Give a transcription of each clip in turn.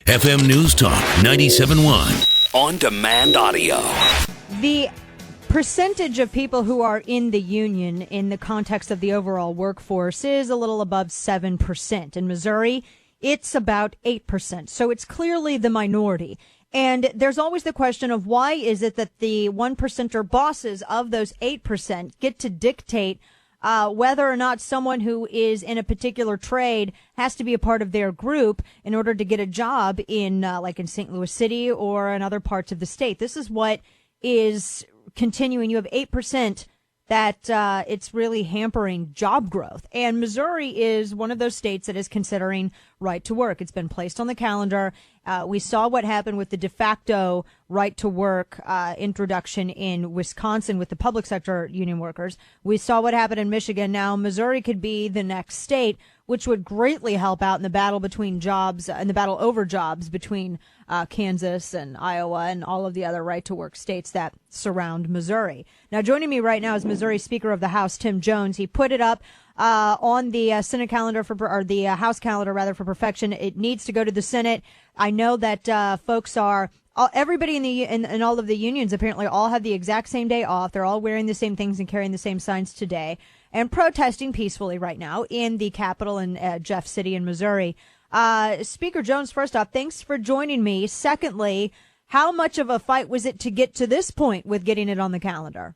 FM News Talk 97.1. On-demand audio. The percentage of people who are in the union in the context of the overall workforce is a little above 7%. In Missouri, it's about 8%. So it's clearly the minority. And there's always the question of why is it that the 1%er bosses of those 8% get to dictate whether or not someone who is in a particular trade has to be a part of their group in order to get a job in like in St. Louis City or in other parts of the state. This is what is continuing. You have 8% that it's really hampering job growth. And Missouri is one of those states that is considering right to work. It's been placed on the calendar. We saw what happened with the de facto right to work introduction in Wisconsin with the public sector union workers. We saw what happened in Michigan. Now Missouri could be the next state, which would greatly help out in the battle between jobs and the battle over jobs between Kansas and Iowa and all of the other right to work states that surround Missouri. Now, joining me right now is Missouri Speaker of the House, Tim Jones. He put it up on the Senate calendar or the House calendar rather for perfection. It needs to go to the Senate. I know that folks are everybody in all of the unions apparently all have the exact same day off. They're all wearing the same things and carrying the same signs today and protesting peacefully right now in the Capitol in Jeff City in Missouri. Speaker Jones, first off, thanks for joining me. Secondly, how much of a fight was it to get to this point with getting it on the calendar?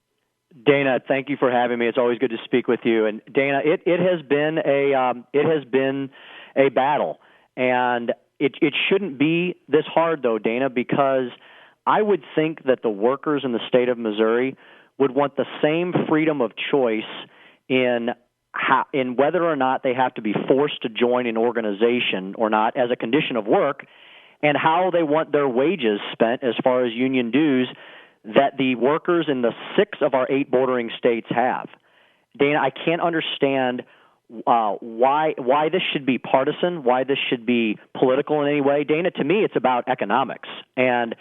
Dana, thank you for having me. It's always good to speak with you. And Dana, it has been a battle, and it shouldn't be this hard though, Dana, because I would think that the workers in the state of Missouri would want the same freedom of choice in whether or not they have to be forced to join an organization or not as a condition of work, and how they want their wages spent as far as union dues that the workers in the 6 of our 8 bordering states have. Dana, I can't understand why this should be partisan, why this should be political in any way. Dana, to me, it's about economics. And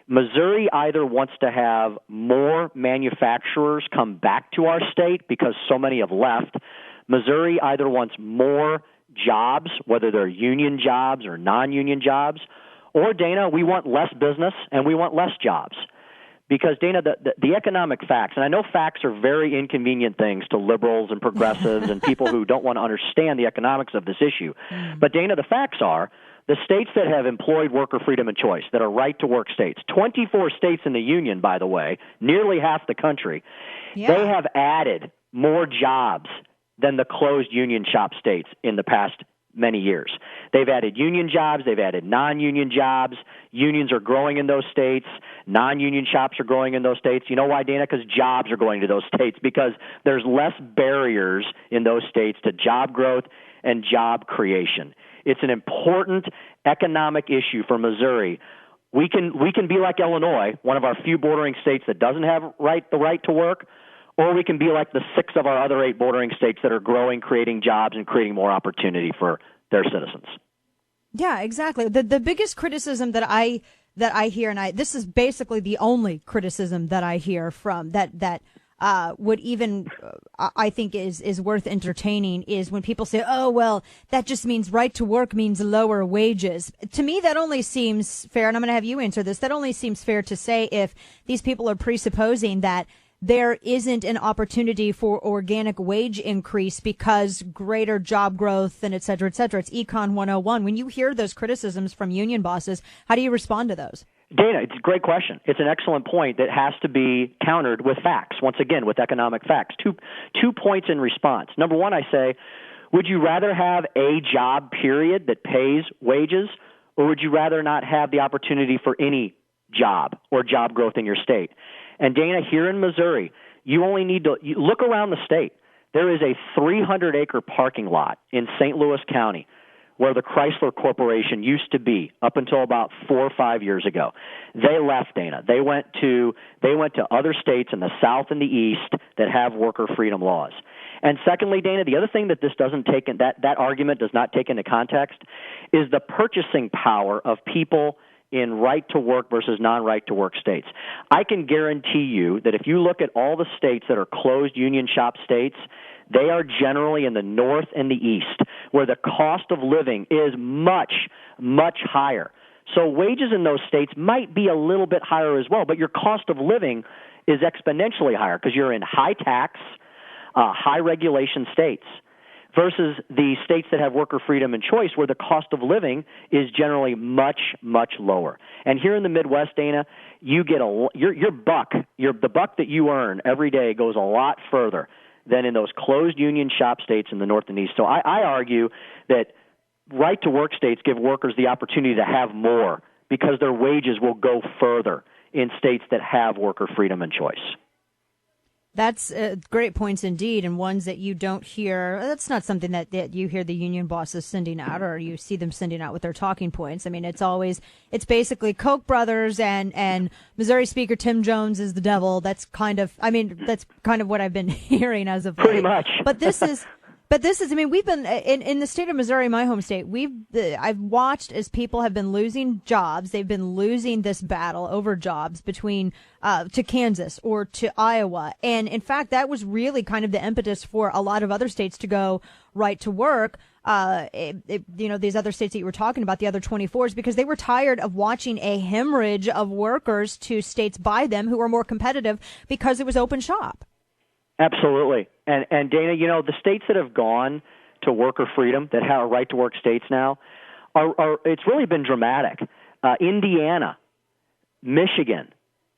Missouri either wants to have more manufacturers come back to our state because so many have left. Missouri either wants more jobs, whether they're union jobs or non-union jobs, or, Dana, we want less business and we want less jobs. Because, Dana, the economic facts, and I know facts are very inconvenient things to liberals and progressives and people who don't want to understand the economics of this issue. But, Dana, the facts are the states that have employed worker freedom and choice, that are right-to-work states, 24 states in the union, by the way, nearly half the country, they have added more jobs than the closed union shop states in the past many years. They've added union jobs. They've added non-union jobs. Unions are growing in those states. Non-union shops are growing in those states. You know why, Dana? Because jobs are going to those states, because there's less barriers in those states to job growth and job creation. It's an important economic issue for Missouri. We can be like Illinois, one of our few bordering states that doesn't have the right to work, or we can be like the 6 of our other 8 bordering states that are growing, creating jobs, and creating more opportunity for their citizens. Yeah, exactly. The biggest criticism that I hear, and this is basically the only criticism that I hear from that would even I think is worth entertaining, is when people say, oh, well, that just means right to work means lower wages. To me, that only seems fair, and I'm going to have you answer this. That only seems fair to say if these people are presupposing that there isn't an opportunity for organic wage increase because greater job growth and et cetera, et cetera. It's Econ 101. When you hear those criticisms from union bosses, how do you respond to those? Dana, it's a great question. It's an excellent point that has to be countered with facts, once again, with economic facts. Two points in response. Number one, I say, would you rather have a job, period, that pays wages, or would you rather not have the opportunity for any job or job growth in your state? And, Dana, here in Missouri, you only need to look around the state. There is a 300-acre parking lot in St. Louis County where the Chrysler Corporation used to be up until about 4 or 5 years ago. They left, Dana. They went to other states in the South and the East that have worker freedom laws. And secondly, Dana, the other thing that this doesn't take in, that argument does not take into context is the purchasing power of people in right-to-work versus non-right-to-work states. I can guarantee you that if you look at all the states that are closed union shop states, they are generally in the north and the east, where the cost of living is much, much higher So wages in those states might be a little bit higher as well, but your cost of living is exponentially higher because you're in high tax, high regulation states versus the states that have worker freedom and choice where the cost of living is generally much, much lower. And here in the Midwest, Dana, you get the buck that you earn every day goes a lot further than in those closed union shop states in the North and East. So I argue that right-to-work states give workers the opportunity to have more because their wages will go further in states that have worker freedom and choice. That's great points indeed, and ones that you don't hear. That's not something that you hear the union bosses sending out, or you see them sending out with their talking points. I mean, it's basically Koch brothers and Missouri Speaker Tim Jones is the devil. That's kind of what I've been hearing as of late. Pretty much. But this is. I mean, we've been in the state of Missouri, my home state. I've watched as people have been losing jobs. They've been losing this battle over jobs between to Kansas or to Iowa, and in fact, that was really kind of the impetus for a lot of other states to go right to work. These other states that you were talking about, the other 24s, because they were tired of watching a hemorrhage of workers to states by them who were more competitive because it was open shop. Absolutely. And Dana, the states that have gone to worker freedom, that have right-to-work states now, it's really been dramatic. Indiana, Michigan,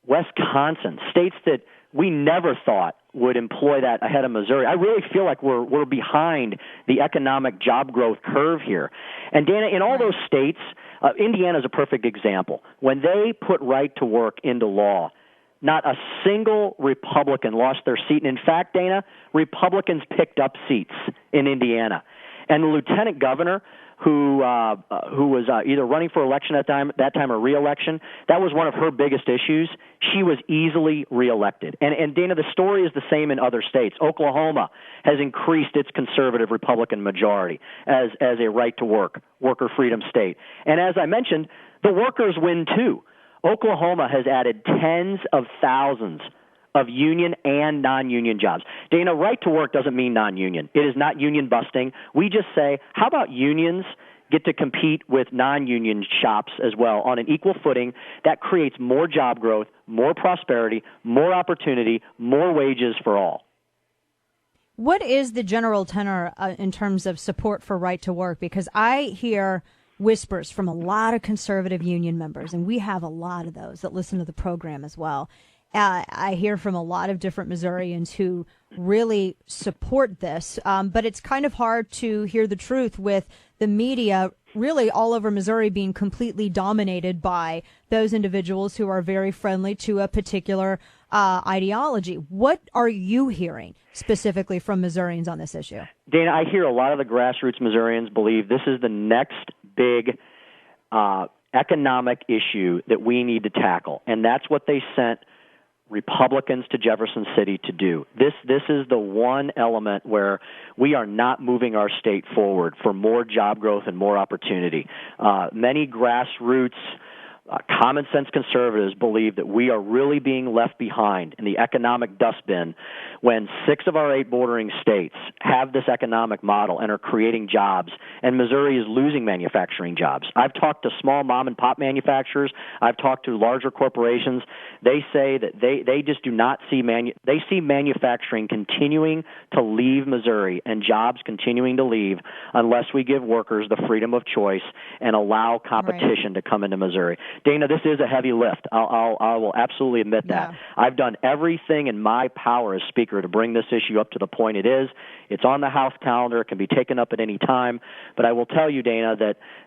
Wisconsin, states that we never thought would employ that ahead of Missouri. I really feel like we're behind the economic job growth curve here. And Dana, in all those states, Indiana is a perfect example. When they put right-to-work into law, not a single Republican lost their seat. And in fact, Dana, Republicans picked up seats in Indiana. And the lieutenant governor, who was either running for election at that time or re-election, that was one of her biggest issues. She was easily re-elected. And Dana, the story is the same in other states. Oklahoma has increased its conservative Republican majority as a right-to-work, worker freedom state. And as I mentioned, the workers win too. Oklahoma has added tens of thousands of union and non-union jobs. Dana, right to work doesn't mean non-union. It is not union busting. We just say, how about unions get to compete with non-union shops as well on an equal footing? That creates more job growth, more prosperity, more opportunity, more wages for all. What is the general tenor in terms of support for right to work? Because I hear whispers from a lot of conservative union members, and we have a lot of those that listen to the program as well. I hear from a lot of different Missourians who really support this, but it's kind of hard to hear the truth with the media really all over Missouri being completely dominated by those individuals who are very friendly to a particular ideology. What are you hearing specifically from Missourians on this issue? Dana, I hear a lot of the grassroots Missourians believe this is the next big economic issue that we need to tackle, and that's what they sent Republicans to Jefferson City to do. This is the one element where we are not moving our state forward for more job growth and more opportunity. Many grassroots common sense conservatives believe that we are really being left behind in the economic dustbin when 6 of our 8 bordering states have this economic model and are creating jobs, and Missouri is losing manufacturing jobs. I've talked to small mom-and-pop manufacturers. I've talked to larger corporations. They say that they just do not see they see manufacturing continuing to leave Missouri and jobs continuing to leave unless we give workers the freedom of choice and allow competition to come into Missouri. Dana, this is a heavy lift. I will absolutely admit that. Yeah. I've done everything in my power as Speaker to bring this issue up to the point it is. It's on the House calendar. It can be taken up at any time. But I will tell you, Dana,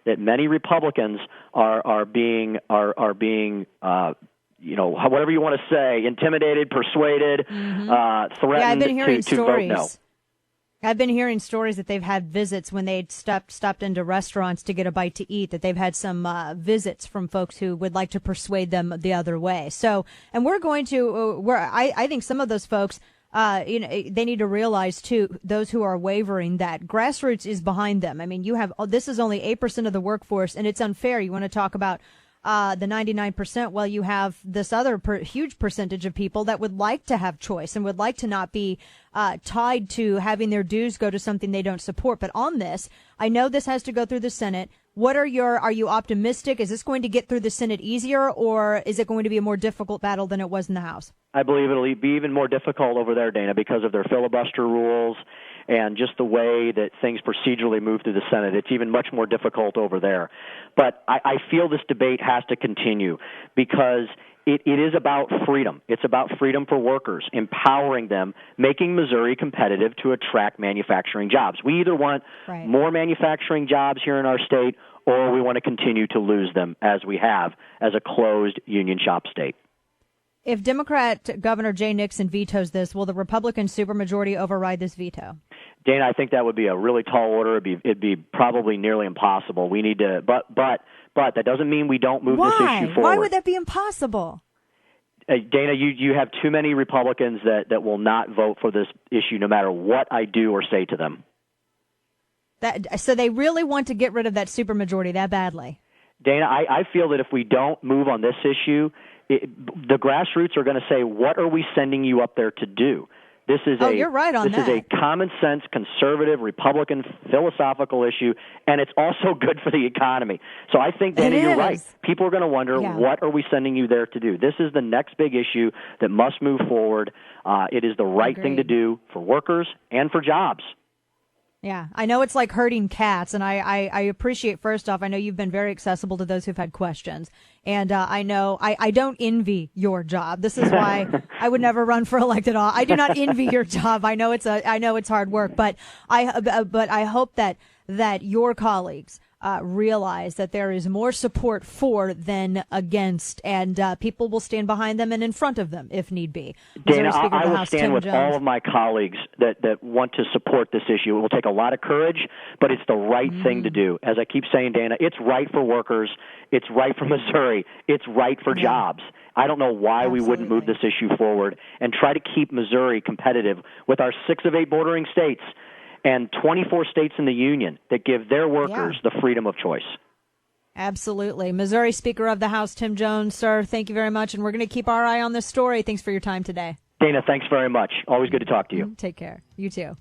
that many Republicans are being threatened, whatever you want to say, intimidated, persuaded, threatened to vote no. I've been hearing stories that they've had visits when they'd stopped into restaurants to get a bite to eat, that they've had some visits from folks who would like to persuade them the other way. So, and we're going to, I think some of those folks, they need to realize too, those who are wavering, that grassroots is behind them. I mean, this is only 8% of the workforce, and it's unfair. You want to talk about the 99%, well, you have this other huge percentage of people that would like to have choice and would like to not be tied to having their dues go to something they don't support. But on this, I know this has to go through the Senate. Are you optimistic? Is this going to get through the Senate easier, or is it going to be a more difficult battle than it was in the House? I believe it'll be even more difficult over there, Dana, because of their filibuster rules and just the way that things procedurally move through the Senate. It's even much more difficult over there. But I feel this debate has to continue because it is about freedom. It's about freedom for workers, empowering them, making Missouri competitive to attract manufacturing jobs. We either want more manufacturing jobs here in our state, or we want to continue to lose them as we have as a closed union shop state. If Democrat Governor Jay Nixon vetoes this, will the Republican supermajority override this veto? Dana, I think that would be a really tall order. It'd be probably nearly impossible. We need to, but that doesn't mean we don't move this issue forward. Why would that be impossible? Dana, you have too many Republicans that will not vote for this issue no matter what I do or say to them. So they really want to get rid of that supermajority that badly? Dana, I feel that if we don't move on this issue, the grassroots are going to say, what are we sending you up there to do? You're right on that. This is a common sense, conservative, Republican, philosophical issue, and it's also good for the economy. So I think, Dana, you're right. People are going to wonder, what are we sending you there to do? This is the next big issue that must move forward. It is the right thing to do for workers and for jobs. Yeah, I know it's like herding cats, and I appreciate, first off, I know you've been very accessible to those who've had questions, and I know I don't envy your job. This is why I would never run for elected office. I do not envy your job. I know it's hard work, but I hope that your colleagues realize that there is more support for than against, and people will stand behind them and in front of them if need be. Dana, I will stand with all of my colleagues that want to support this issue. It will take a lot of courage, but it's the right thing to do. As I keep saying, Dana, it's right for workers. It's right for Missouri. It's right for jobs. I don't know why we wouldn't move this issue forward and try to keep Missouri competitive with our 6 of 8 bordering states and 24 states in the union that give their workers the freedom of choice. Absolutely. Missouri Speaker of the House, Tim Jones, sir, thank you very much, and we're going to keep our eye on this story. Thanks for your time today. Dana, thanks very much. Always good to talk to you. Take care. You too.